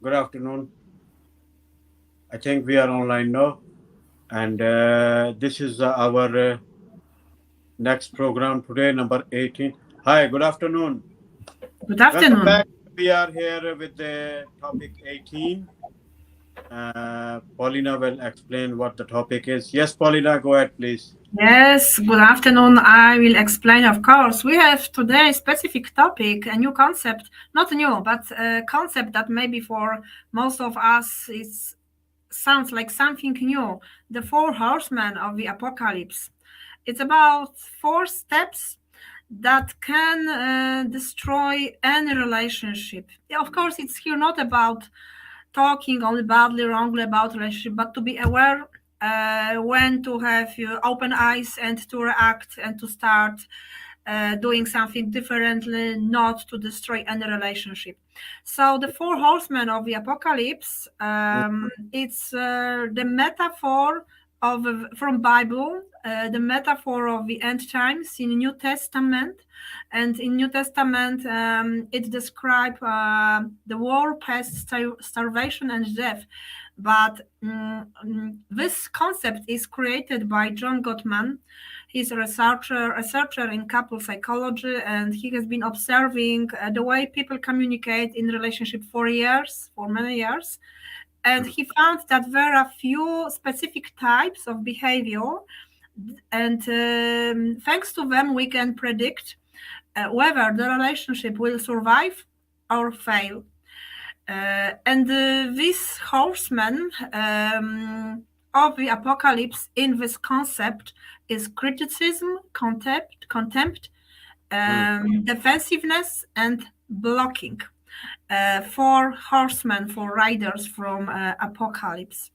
Good afternoon. I think we are online now, and this is our next program today, number 18. Hi, good afternoon. Good Welcome afternoon. back. We are here with the topic 18. Paulina will explain what the topic is. Yes, Paulina, go ahead, please. Yes, good afternoon. I will explain, of course. We have today a specific topic, a new concept, not new, but a concept that maybe for most of us is sounds like something new. The four horsemen of the apocalypse. It's about four steps that can destroy any relationship. Yeah, of course, it's here not about talking only badly, wrongly about relationship, but to be aware when to have open eyes and to react and to start doing something differently, not to destroy any relationship. So the four horsemen of the apocalypse, it's the metaphor of from Bible, the metaphor of the end times in New Testament, and in New Testament it describes the war, pest, starvation, and death. But this concept is created by John Gottman. He's a researcher in couple psychology, and he has been observing the way people communicate in relationship for many years. And he found that there are few specific types of behavior, and thanks to them, we can predict whether the relationship will survive or fail. And this horseman of the apocalypse in this concept is criticism, contempt, defensiveness, and blocking. For horsemen, for riders from apocalypse.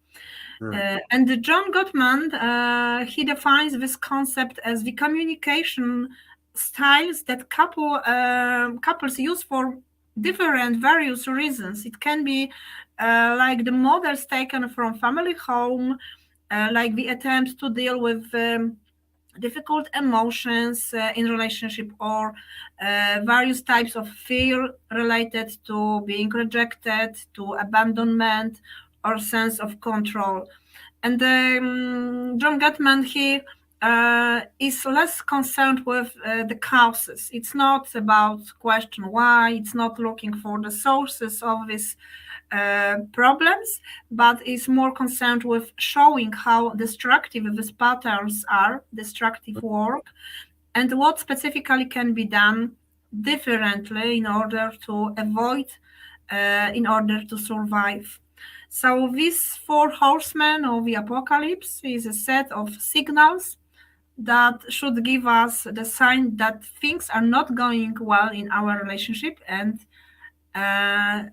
And John Gottman, he defines this concept as the communication styles that couples use for different various reasons. It can be like the models taken from family home, like the attempt to deal with difficult emotions in relationship, or various types of fear related to being rejected, to abandonment, or sense of control. And John Gottman, he is less concerned with the causes. It's not about question why. It's not looking for the sources of these problems, but is more concerned with showing how destructive these patterns are, destructive work, and what specifically can be done differently in order to avoid, in order to survive. So these four horsemen of the apocalypse is a set of signals that should give us the sign that things are not going well in our relationship, and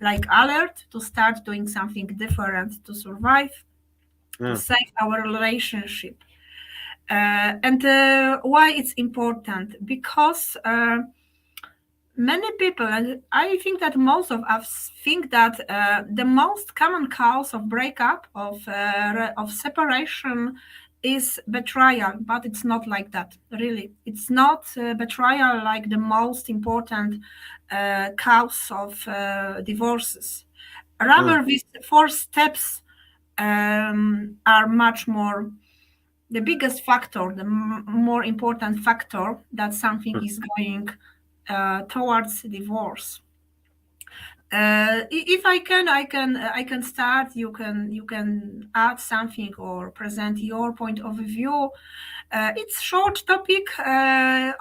like alert to start doing something different to survive, to save our relationship. And why it's important? Because many people, and I think that most of us think that the most common cause of breakup, of separation, is betrayal, but it's not like that. Really, it's not betrayal like the most important cause of divorces. Rather, these four steps are much more the biggest factor, the more important factor that something is going towards divorce. If I can start. You can add something or present your point of view. It's short topic,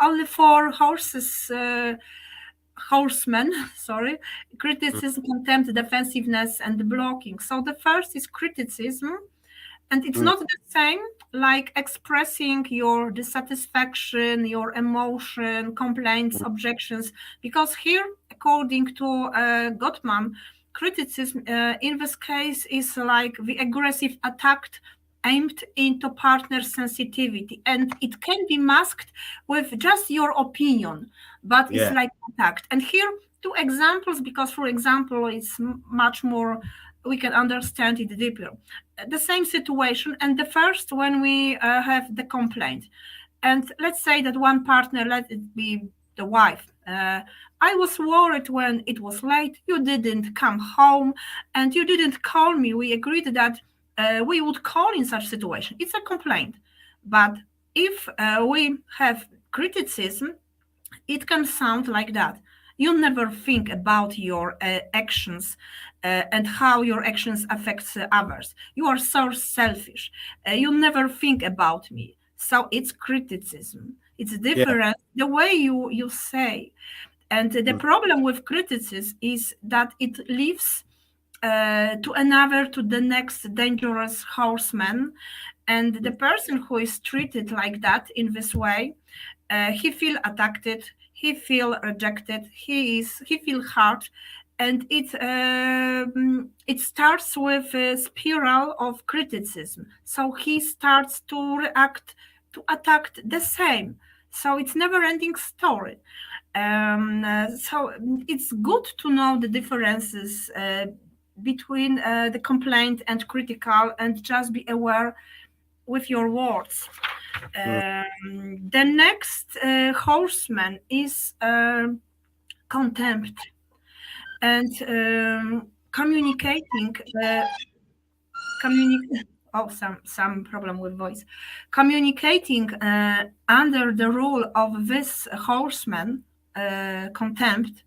only for horsemen. Sorry, criticism, contempt, defensiveness, and blocking. So the first is criticism. And it's not the same like expressing your dissatisfaction, your emotion, complaints, objections, because here, according to Gottman, criticism in this case is like the aggressive attack aimed into partner sensitivity, and it can be masked with just your opinion, but it's like attacked. And here, two examples, because for example, it's much more we can understand it deeper. The same situation, and the first when we have the complaint, and let's say that one partner, let it be the wife. I was worried when it was late. You didn't come home and you didn't call me. We agreed that we would call in such situation. It's a complaint. But if we have criticism, it can sound like that. You never think about your actions and how your actions affect others. You are so selfish. You never think about me. So it's criticism. It's Yeah. different the way you say. And the Mm, problem with criticism is that it leaves to another, to the next dangerous horseman. And the mm, person who is treated like that in this way, he feel attacked, he feel rejected, he feel hurt, and it starts with a spiral of criticism. So he starts to react, to attack the same. So it's never ending story. So it's good to know the differences between the complaint and critical, and just be aware with your words. mm, The next horseman is contempt, and communicating. Oh, some problem with voice. Communicating under the rule of this horseman, contempt,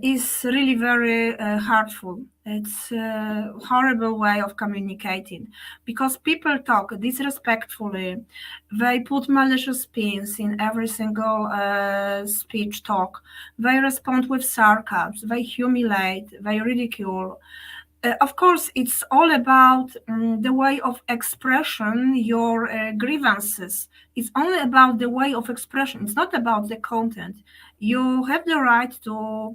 is really very hurtful. It's a horrible way of communicating, because people talk disrespectfully. They put malicious spins in every single speech talk. They respond with sarcasm. They humiliate. They ridicule. Of course, it's all about the way of expression, your grievances. It's only about the way of expression. It's not about the content. You have the right to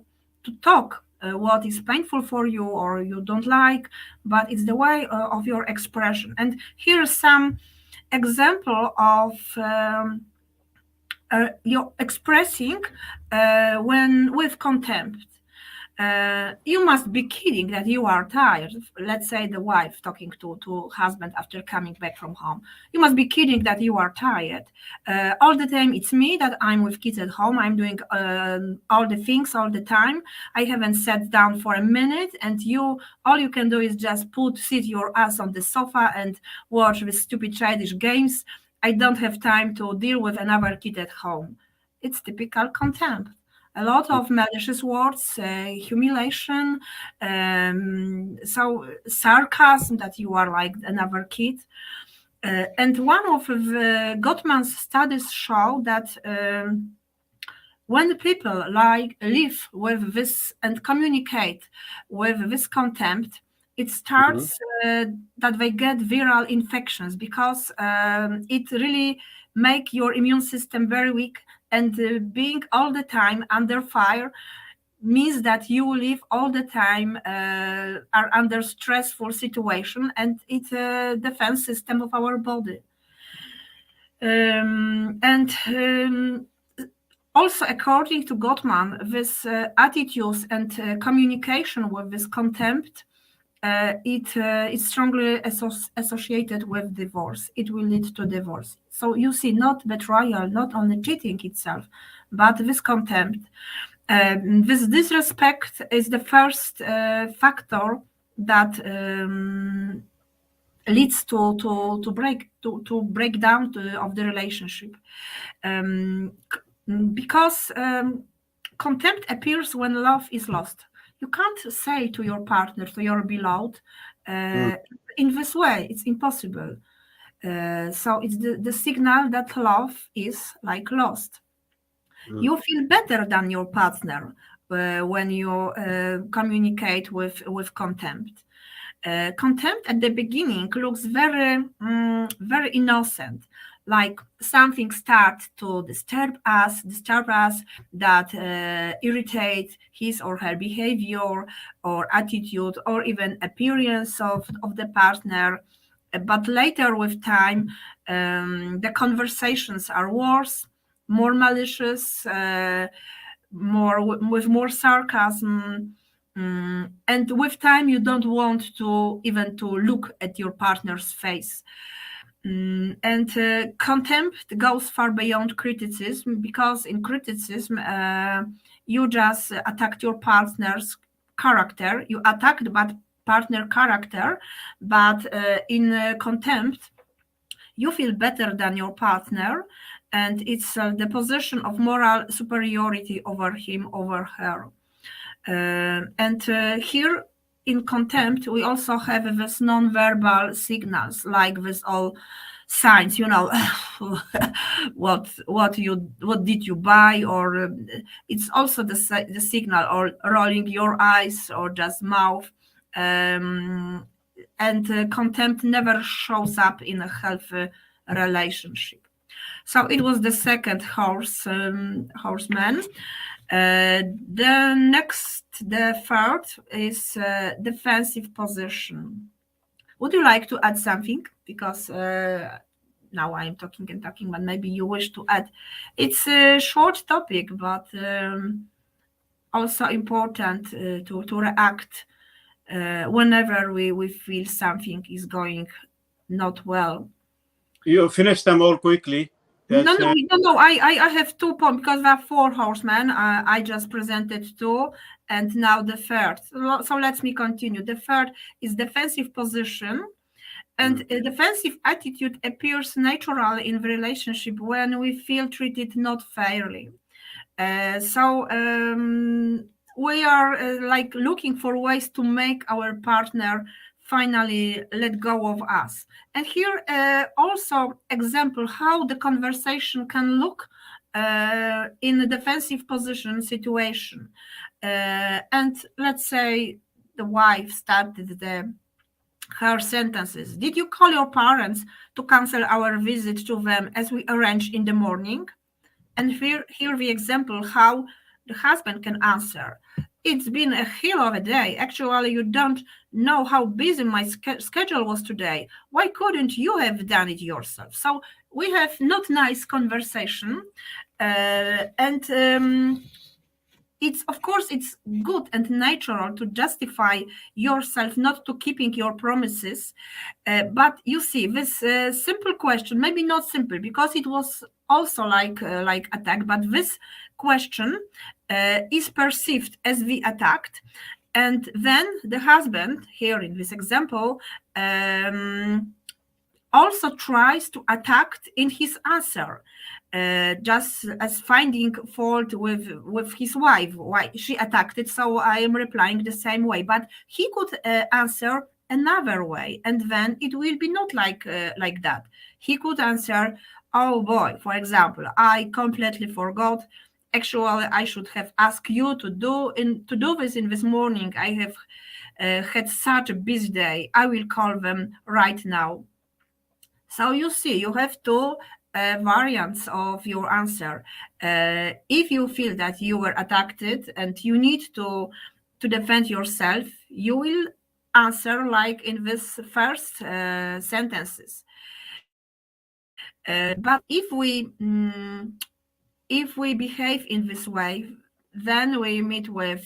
talk what is painful for you or you don't like, but it's the way of your expression. And here's some example of your expressing when with contempt. You must be kidding that you are tired. Let's say the wife talking to husband after coming back from home. You must be kidding that you are tired. All the time it's me that I'm with kids at home. I'm doing all the things all the time. I haven't sat down for a minute, and you all you can do is just sit your ass on the sofa and watch the stupid childish games. I don't have time to deal with another kid at home. It's typical contempt. A lot mm, of malicious words, humiliation, so sarcasm that you are like another kid. And one of the Gottman's studies show that when people like live with this and communicate with this contempt, it mhm, starts that they get viral infections, because it really make your immune system very weak, and being all the time under fire means that you live all the time are under stressful situation, and it's a defense system of our body. And Also, according to Gottman, this attitudes and communication with this contempt, it is strongly associated with divorce. It will lead to divorce. So you see, not betrayal, not only cheating itself, but this contempt. This disrespect is the first factor that leads to breakdown of the relationship, um, because contempt appears when love is lost. You can't say to your partner, to your beloved, mm, uh, in this way. It's impossible. So it's the signal that love is like lost. mm, You feel better than your partner when you communicate with contempt. Contempt at the beginning looks very innocent, like something starts to disturb us, that irritate his or her behavior or attitude or even appearance of the partner. But later with time, the conversations are worse, more malicious, with more sarcasm. And with time, you don't want to even to look at your partner's face. And contempt goes far beyond criticism, because in criticism, you just attacked your partner's character. You attacked that partner character, but in contempt, you feel better than your partner, and it's the position of moral superiority over him, over her. And here in contempt, we also have this non-verbal signals, like this all signs, what did you buy, or it's also the signal, or rolling your eyes, or just mouth. And contempt never shows up in a healthy relationship. So it was the second horseman. The third is defensive position. Would you like to add something? Because now I'm talking and talking, but maybe you wish to add. It's a short topic, but also important to react whenever we feel something is going not well. You finish them all quickly. No. I have 2 points, because there are 4 horsemen. I just presented 2, and now the third. So let me continue. The third is defensive position. And a defensive attitude appears natural in the relationship when we feel treated not fairly. So we are like looking for ways to make our partner finally let go of us. And here also example how the conversation can look in a defensive position situation. And let's say the wife started her sentences. Did you call your parents to cancel our visit to them as we arranged in the morning? And here the example how the husband can answer. It's been a hell of a day. Actually, you don't know how busy my schedule was today. Why couldn't you have done it yourself? So we have not nice conversation, and it's, of course, it's good and natural to justify yourself not to keeping your promises, but you see this simple question, maybe not simple because it was also like attack, but this question is perceived as the attacked, and then the husband here in this example also tries to attack in his answer, just as finding fault with his wife, why she attacked it, so I am replying the same way. But he could answer another way, and then it will be not like that. He could answer, oh boy, for example, I completely forgot. Actually, I should have asked you to do this in this morning. I have had such a busy day. I will call them right now. So you see, you have 2 variants of your answer. If you feel that you were attacked and you need to defend yourself, you will answer like in this first sentences. But if we behave in this way, then we meet with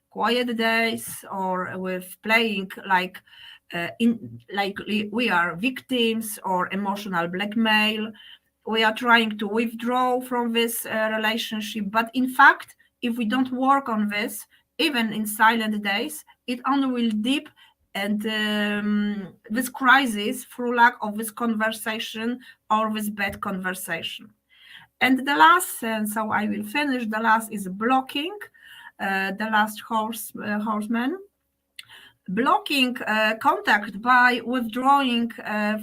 quiet days, or with playing like we are victims, or emotional blackmail. We are trying to withdraw from this relationship, but in fact, if we don't work on this, even in silent days, it only will deep, and this crisis through lack of this conversation or this bad conversation. And the last, and so I will finish, the last is blocking, the last horseman. Blocking contact by withdrawing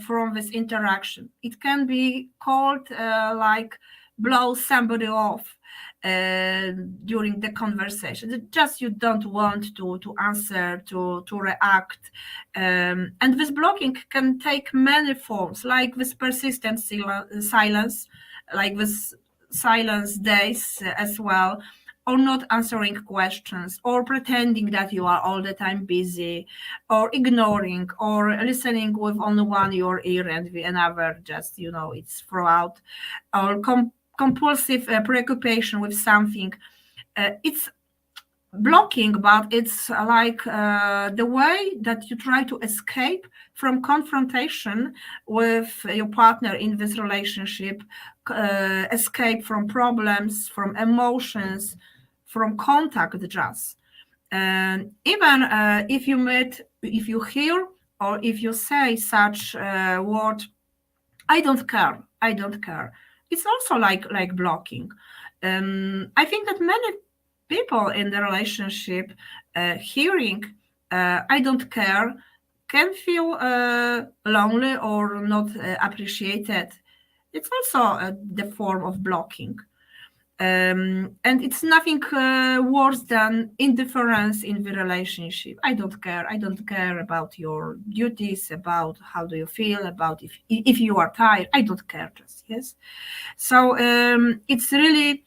from this interaction. It can be called like blow somebody off during the conversation. Just you don't want to answer, to react. And this blocking can take many forms, like this persistent silence, like this silence days as well, or not answering questions, or pretending that you are all the time busy, or ignoring, or listening with only one your ear and the another just, it's throughout, or compulsive preoccupation with something. It's blocking, but it's like the way that you try to escape from confrontation with your partner in this relationship, escape from problems, from emotions, from contact just. And even if you hear or if you say such word, I don't care. I don't care. It's also like blocking. I think that many people in the relationship hearing I don't care can feel lonely or not appreciated. It's also the form of blocking. And it's nothing worse than indifference in the relationship. I don't care. I don't care about your duties, about how do you feel, about if you are tired. I don't care. Just yes. So it's really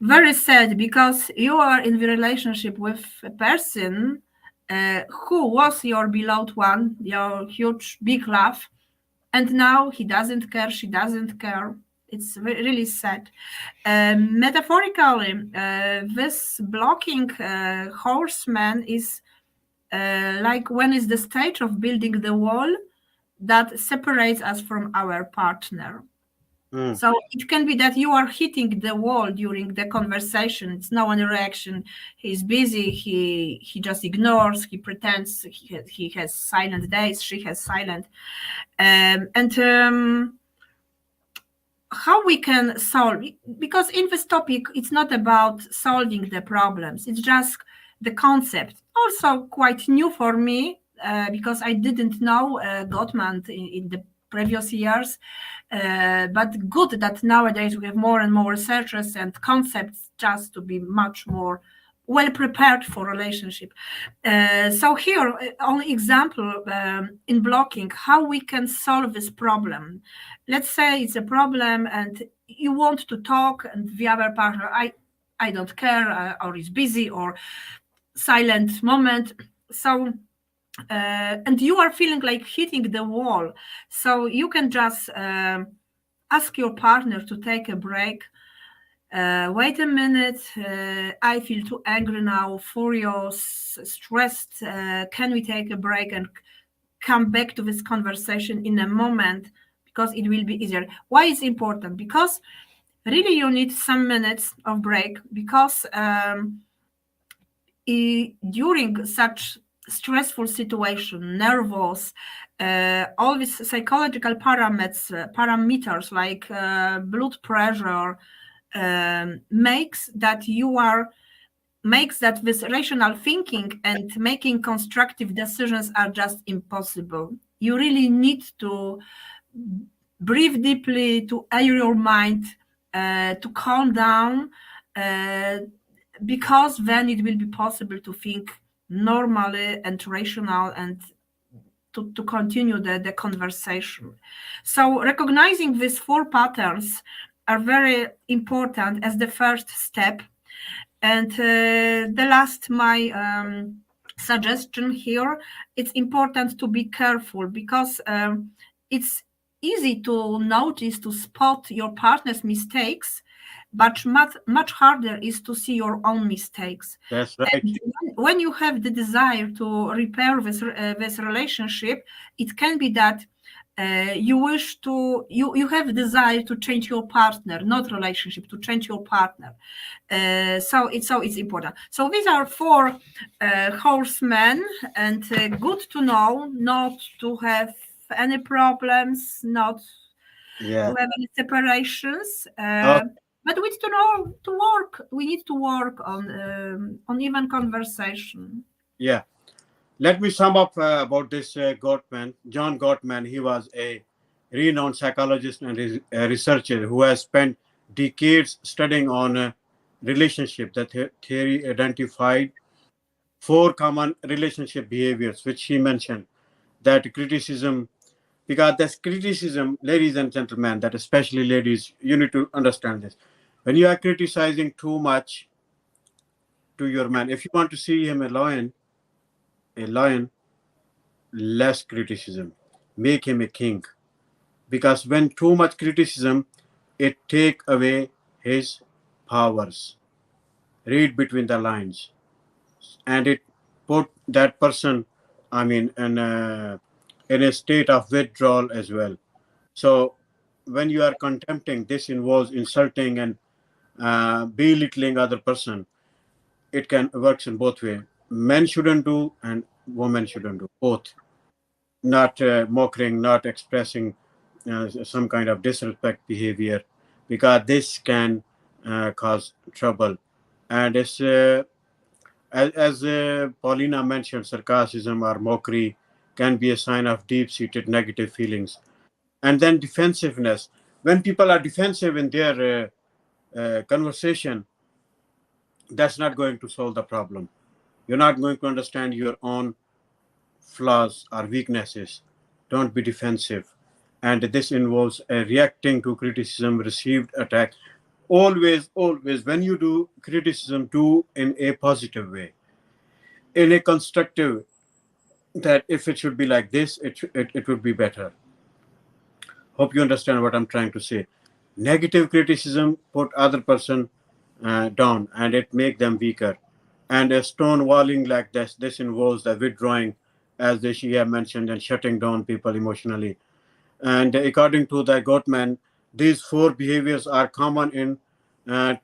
very sad because you are in the relationship with a person who was your beloved one, your huge big love, and now he doesn't care, she doesn't care. It's really sad. Metaphorically, this blocking horseman is like when is the stage of building the wall that separates us from our partner. Mm. So it can be that you are hitting the wall during the conversation. It's no one reaction. He's busy. He just ignores. He pretends he has silent days. She has silent. And how we can solve, because in this topic it's not about solving the problems, it's just the concept, also quite new for me because I didn't know Gottman in the previous years, but good that nowadays we have more and more researchers and concepts just to be much more well prepared for relationship. So here, only example in blocking, how we can solve this problem. Let's say it's a problem and you want to talk and the other partner, I don't care, or is busy or silent moment. So and you are feeling like hitting the wall. So you can just ask your partner to take a break. Wait a minute, I feel too angry now, furious, stressed. Can we take a break and come back to this conversation in a moment, because it will be easier? Why is important? Because really you need some minutes of break, because during such stressful situation, nervous, all these psychological parameters like blood pressure makes that this rational thinking and making constructive decisions are just impossible. You really need to breathe deeply, to air your mind, to calm down, because then it will be possible to think normally and rational and to continue the conversation. So recognizing these four patterns are very important as the first step. And the last, my suggestion here, it's important to be careful, because it's easy to notice, to spot your partner's mistakes, but much harder is to see your own mistakes. That's right. And when you have the desire to repair this relationship, it can be that you have a desire to change your partner, not relationship, to change your partner. So it's important. So these are four horsemen, and good to know not to have any problems, not Yeah. to have any separations. Oh, But we need to know to work. We need to work on even conversation. yeah. Let me sum up about this Gottman. John Gottman, he was a renowned psychologist and researcher who has spent decades studying on relationship. The theory identified four common relationship behaviors, which he mentioned. That criticism, because that's criticism, ladies and gentlemen, that especially ladies, you need to understand this. When you are criticizing too much to your man, if you want to see him a lion, less criticism, make him a king. Because when too much criticism, it take away his powers. read between the lines, and it put that person, I mean, in a state of withdrawal as well. So when you are contempting, this involves insulting and belittling other person. It can works in both way. Men shouldn't do and women shouldn't do both. Not mocking, not expressing some kind of disrespect behavior, because this can cause trouble. And it's as Paulina mentioned, sarcasm or mockery can be a sign of deep-seated negative feelings. And then defensiveness. When people are defensive in their conversation, that's not going to solve the problem. You're not going to understand your own flaws or weaknesses. Don't be defensive. And this involves reacting to criticism, received attack. Always, always, when you do criticism, do in a positive way, in a constructive, that if it should be like this, it would be better. Hope you understand what I'm trying to say. Negative criticism put other person down, and it make them weaker. And a stonewalling like this involves the withdrawing, as the Shia mentioned, and shutting down people emotionally. And according to the Gottman, these four behaviors are common in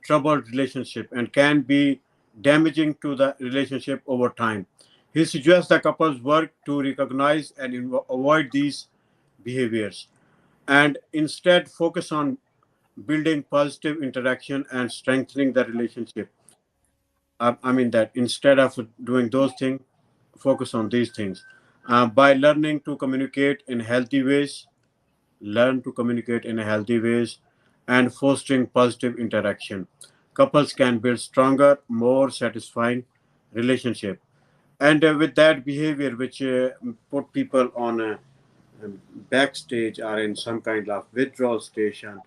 troubled relationship and can be damaging to the relationship over time. He suggests the couples work to recognize and avoid these behaviors, and instead focus on building positive interaction and strengthening the relationship. I mean that instead of doing those things, focus on these things. By learning to communicate in healthy ways, learn to communicate in healthy ways, and fostering positive interaction, couples can build stronger, more satisfying relationship. And with that behavior, which put people on a backstage or in some kind of withdrawal station,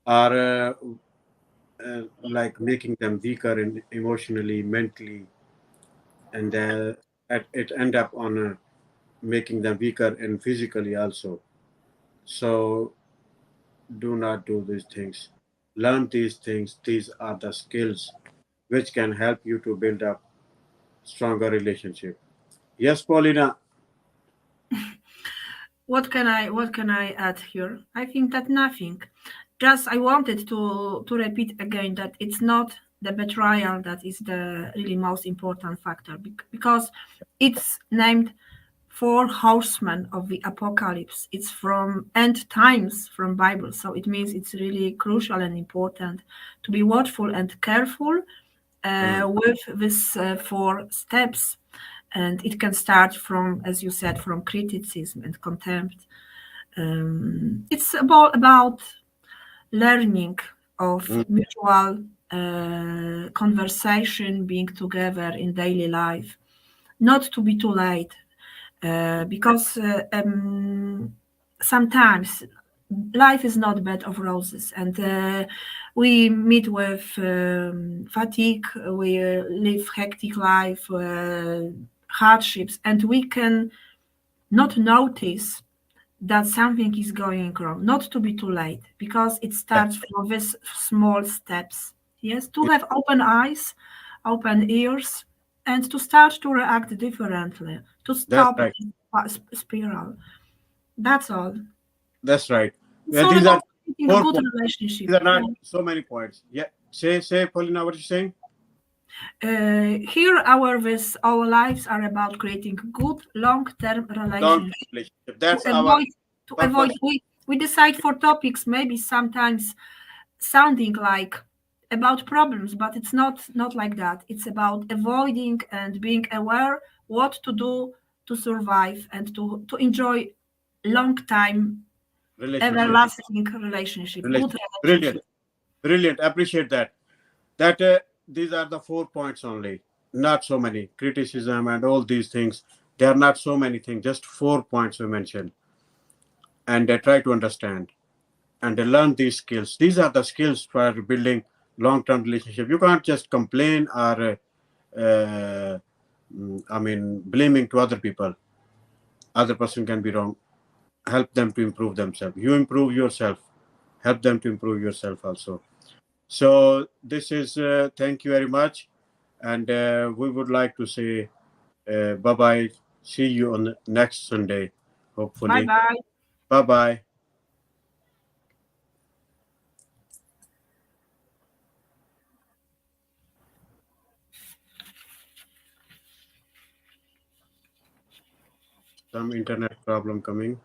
or like making them weaker in emotionally, mentally, and it end up on making them weaker and physically also. So do not do these things. Learn these things. These are the skills which can help you to build up stronger relationship. Yes, Paulina. What can I add here? I think that nothing. Just I wanted to repeat again that it's not the betrayal that is the really most important factor, because it's named four horsemen of the apocalypse. It's from end times from Bible, so it means it's really crucial and important to be watchful and careful Mm, with these four steps. And it can start from, as you said, from criticism and contempt. It's about learning of mm, mutual conversation, being together in daily life, not to be too late, because sometimes life is not bed of roses, and we meet with fatigue, we live hectic life, hardships, and we can not notice that something is going wrong, not to be too late, because it yeah, starts from these small steps. Yes, to yeah, have open eyes, open ears, and to start to react differently, to that's stop right. this spiral. That's all. That's right. It's Yeah, all these about are creating a 4 points. good relationship. These are not Yeah. so many points. Yeah. Say, Paulina, what you saying? Here, our lives are about creating good long-term Long-term relationships. relationship. To That's our avoid, to avoid, purpose. we decide for topics maybe sometimes sounding like about problems, but it's not like that. It's about avoiding and being aware what to do to survive and to enjoy long time Relationship. everlasting relationship, good Relationship. Brilliant. relationship. Brilliant. Appreciate that. That these are the 4 points only, not so many. Criticism and all these things. There are not so many things. Just 4 points we mentioned, and try to understand and learn these skills. These are the skills for building long-term relationship. You can't just complain or I mean blaming to other people. Other person can be wrong. Help them to improve themselves. You improve yourself. Help them to improve yourself also. So this is thank you very much. and we would like to say bye bye. See you on the next Sunday, Bye hopefully. bye. Bye bye. Some internet problem coming.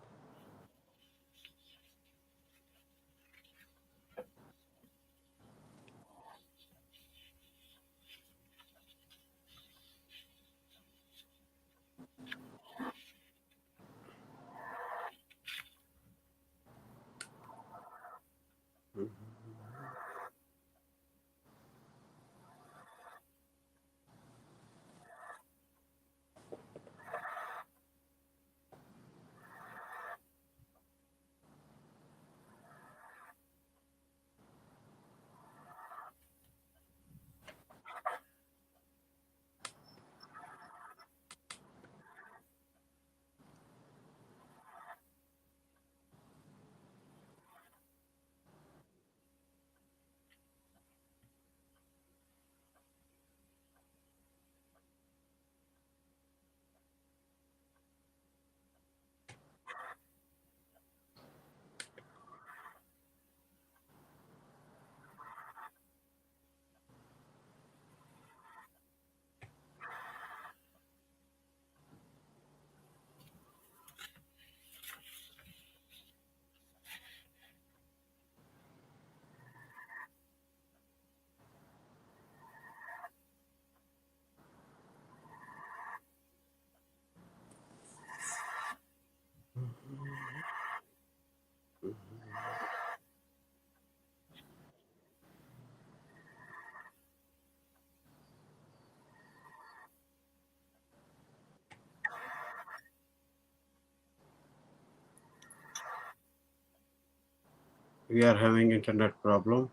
We are having internet problem.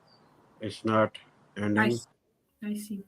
It's not I, ending. s- I see.